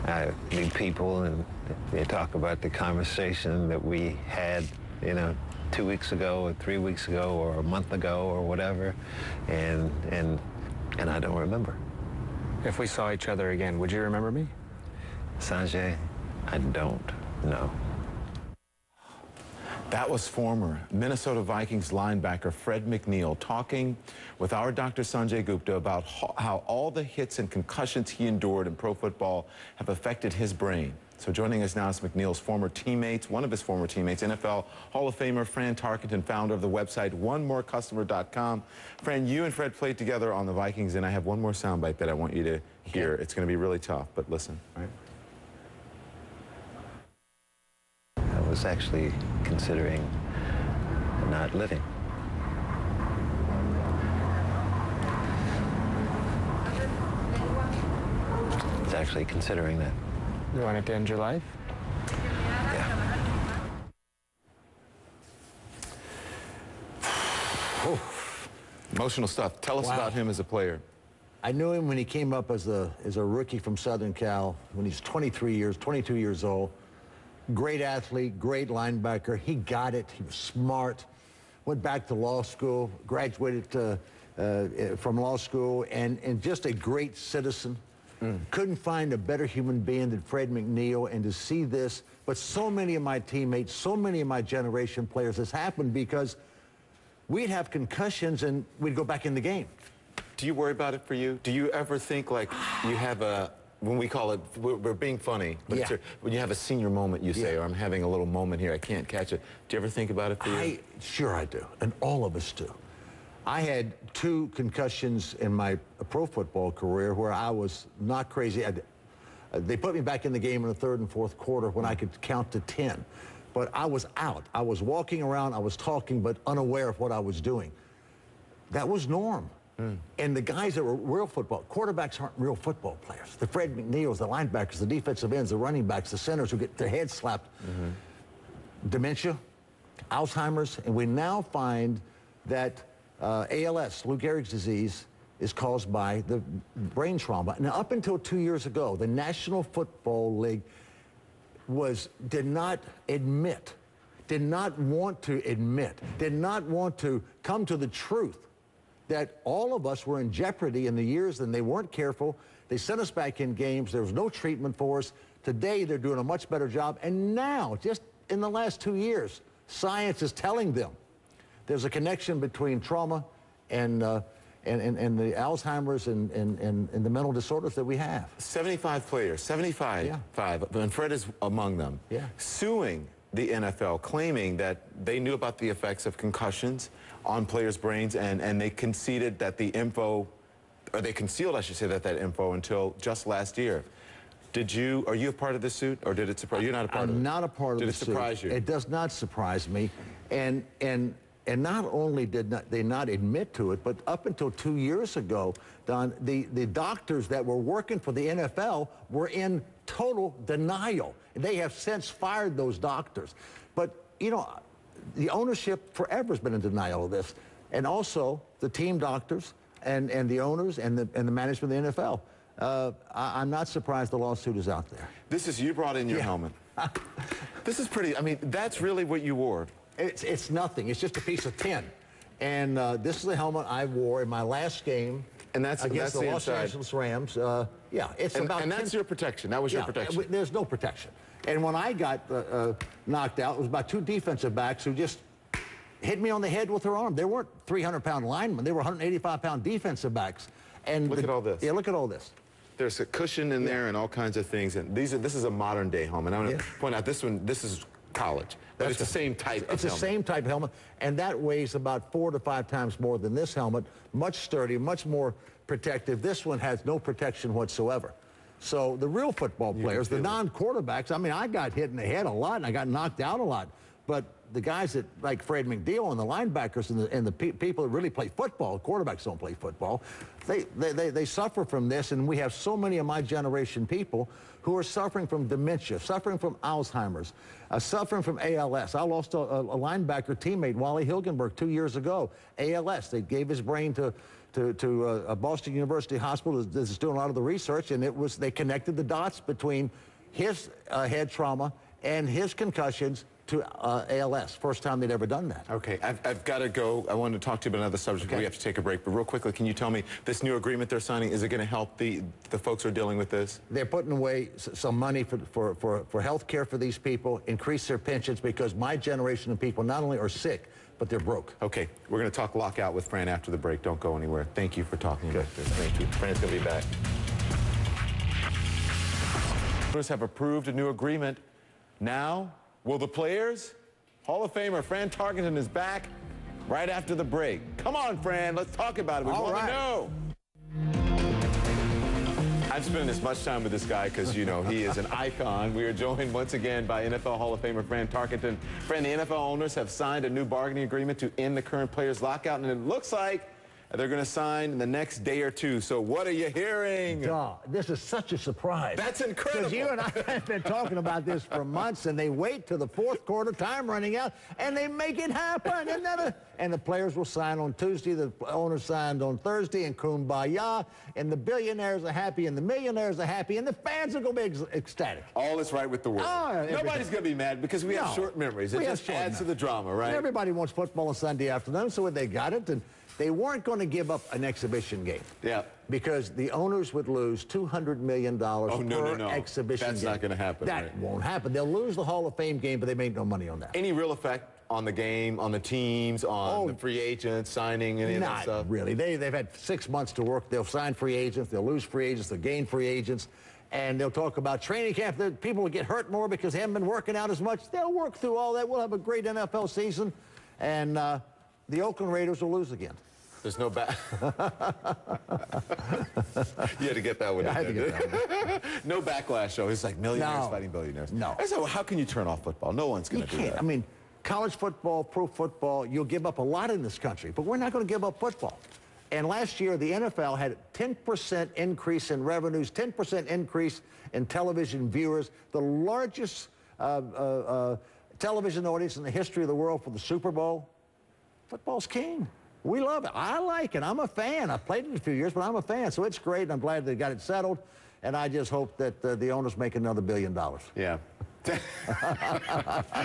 I meet people and they talk about the conversation that we had, you know, 2 weeks ago or 3 weeks ago or a month ago or whatever, and I don't remember. If we saw each other again, would you remember me? Sanjay, I don't know. That was former Minnesota Vikings linebacker Fred McNeil talking with our Dr. Sanjay Gupta about how all the hits and concussions he endured in pro football have affected his brain. So joining us now is McNeil's former teammates, one of his former teammates, NFL Hall of Famer Fran Tarkenton, founder of the website OneMoreCustomer.com. Fran, you and Fred played together on the Vikings, and I have one more soundbite that I want you to hear. It's going to be really tough, but listen. All right. I was actually considering not living. I was actually considering that. You wanted to end your life? Yeah. Oh, emotional stuff. Tell us about him as a player. I knew him when he came up as a rookie from Southern Cal, when he's 22 years old. Great athlete, great linebacker. He got it. He was smart. Went back to law school, graduated from law school, and just a great citizen. Couldn't find a better human being than Fred McNeil, and to see this, but so many of my teammates, so many of my generation players, this happened because we'd have concussions and we'd go back in the game. Do you worry about it for you? Do you ever think like you have a, when we call it, we're being funny, but it's when you have a senior moment, you say, or I'm having a little moment here, I can't catch it. Do you ever think about it for you? Sure I do, and all of us do. I had 2 concussions in my pro football career where I was not crazy. They put me back in the game in the 3rd and 4th quarter when I could count to 10. But I was out. I was walking around, I was talking, but unaware of what I was doing. That was norm. And the guys that were real football, quarterbacks aren't real football players. The Fred McNeils, the linebackers, the defensive ends, the running backs, the centers who get their heads slapped. Dementia, Alzheimer's, and we now find that ALS, Lou Gehrig's disease, is caused by the brain trauma. Now, up until 2 years ago, the National Football League did not want to admit, did not want to come to the truth that all of us were in jeopardy in the years, and they weren't careful. They sent us back in games. There was no treatment for us. Today, they're doing a much better job. And now, just in the last 2 years, science is telling them there's a connection between trauma and the Alzheimer's and the mental disorders that we have. 75 players, 75, and Fred is among them, suing the NFL, claiming that they knew about the effects of concussions on players' brains, and they conceded that the info, or they concealed, I should say, that info until just last year. Are you a part of this suit, or did it surprise you? You're not a part of it? I'm not a part of the suit. Did it surprise you? It does not surprise me, and not only did they not admit to it, but up until 2 years ago, Don, the doctors that were working for the NFL were in total denial. They have since fired those doctors. But, you know, the ownership forever has been in denial of this. And also the team doctors and the owners and the management of the NFL. I'm not surprised the lawsuit is out there. This is, you brought in your helmet. This is pretty, I mean, that's really what you wore. It's nothing. It's just a piece of tin. And this is the helmet I wore in my last game against the Los Angeles Rams. It's about. And that's your protection. That was your protection. There's no protection. And when I got knocked out, it was about 2 defensive backs who just hit me on the head with their arm. They weren't 300-pound linemen. They were 185-pound defensive backs. And look at all this. Yeah, look at all this. There's a cushion in there and all kinds of things. And this is a modern-day helmet. I want to point out this one. This is college. But it's the same type of helmet. It's the same type of helmet, and that weighs about 4 to 5 times more than this helmet. Much sturdy, much more protective. This one has no protection whatsoever. So the real football players, the non-quarterbacks, I mean, I got hit in the head a lot, and I got knocked out a lot. But the guys that, like Fred McNeil and the linebackers and the people that really play football, quarterbacks don't play football, they suffer from this, and we have so many of my generation people who are suffering from dementia, suffering from Alzheimer's, suffering from ALS. I lost a linebacker teammate, Wally Hilgenberg, 2 years ago. ALS, they gave his brain to to Boston University Hospital that's doing a lot of the research, and they connected the dots between his head trauma and his concussions to ALS. First time they'd ever done that. Okay, I've got to go. I wanted to talk to you about another subject, but we have to take a break. But real quickly, can you tell me, this new agreement they're signing, is it going to help the folks who are dealing with this? They're putting away some money for health care for these people, increase their pensions, because my generation of people not only are sick, but they're broke. Okay, we're going to talk lockout with Fran after the break. Don't go anywhere. Thank you for talking about this. Thank you. Fran's going to be back. Owners have approved a new agreement. Now, will the players? Hall of Famer Fran Tarkenton is back right after the break. Come on, Fran, let's talk about it. We want to know. I'm spending as much time with this guy because, you know, he is an icon. We are joined once again by NFL Hall of Famer Fran Tarkenton. Fran, the NFL owners have signed a new bargaining agreement to end the current players' lockout, and it looks like they're going to sign in the next day or two. So what are you hearing? Duh, this is such a surprise. That's incredible. Because you and I have been talking about this for months, and they wait till the fourth quarter, time running out, and they make it happen. And the players will sign on Tuesday, the owners signed on Thursday, and kumbaya, and the billionaires are happy, and the millionaires are happy, and the fans are going to be ecstatic. All is right with the world. Nobody's going to be mad because we have short memories. It just adds to the drama, right? And everybody wants football on Sunday afternoon, so they got it. And they weren't going to give up an exhibition game. Yeah. Because the owners would lose $200 million per exhibition game. That's not going to happen. That won't happen. They'll lose the Hall of Fame game, but they make no money on that. Any real effect on the game, on the teams, on the free agents, signing, any of that stuff? Not really. They've had 6 months to work. They'll sign free agents. They'll lose free agents. They'll gain free agents. And they'll talk about training camp. People will get hurt more because they haven't been working out as much. They'll work through all that. We'll have a great NFL season. And the Oakland Raiders will lose again. There's no back. You had to get that one. Yeah, I had to get that one. No backlash, though. It's like millionaires fighting billionaires. No. So how can you turn off football? No one's going to do that. I mean, college football, pro football, you'll give up a lot in this country, but we're not going to give up football. And last year, the NFL had a 10% increase in revenues, 10% increase in television viewers, the largest television audience in the history of the world for the Super Bowl. Football's king. We love it. I like it. I'm a fan. I've played it a few years, but I'm a fan. So it's great, and I'm glad they got it settled. And I just hope that the owners make another $1 billion. Yeah.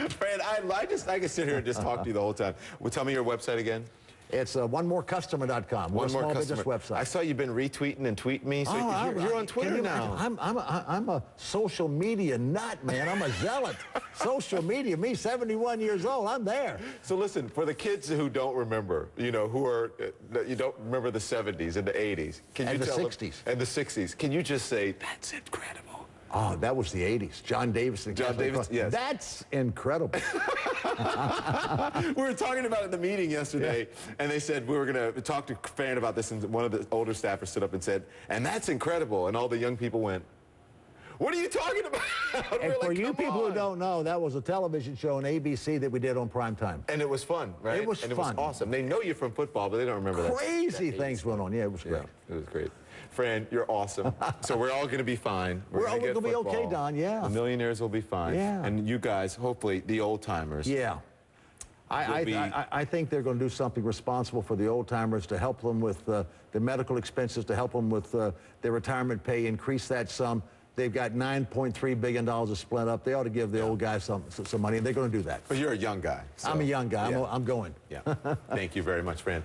Fran, I could sit here and just talk to you the whole time. Well, tell me your website again. It's onemorecustomer.com. One small business website. I saw you've been retweeting and tweeting me. So you're on Twitter now. I'm a social media nut, man. I'm a zealot. Social media, me, 71 years old, I'm there. So listen, for the kids who don't remember, you don't remember the 70s and the 80s. And the 60s. And the 60s. Can you just say, that's incredible? Oh, that was the 80s. John Davis. John Davis, yes. That's incredible. We were talking about it in the meeting yesterday, and they said we were going to talk to Fran about this, and one of the older staffers stood up and said, and that's incredible. And all the young people went, what are you talking about? And for you people who don't know, that was a television show on ABC that we did on prime time. And it was fun, right? It was fun. It was awesome. They know you from football, but they don't remember that. Crazy things went on. Yeah, it was great. Yeah, it was great. Fran, you're awesome. So we're all going to be fine. We're all going to be okay, Don, yeah. The millionaires will be fine. Yeah. And you guys, hopefully, the old-timers. Yeah. I think they're going to do something responsible for the old-timers to help them with the medical expenses, to help them with their retirement pay, increase that sum. They've got $9.3 billion to split up. They ought to give the old guys some money, and they're going to do that. But you're a young guy. So, I'm a young guy. I'm going. Yeah. Thank you very much, Fran.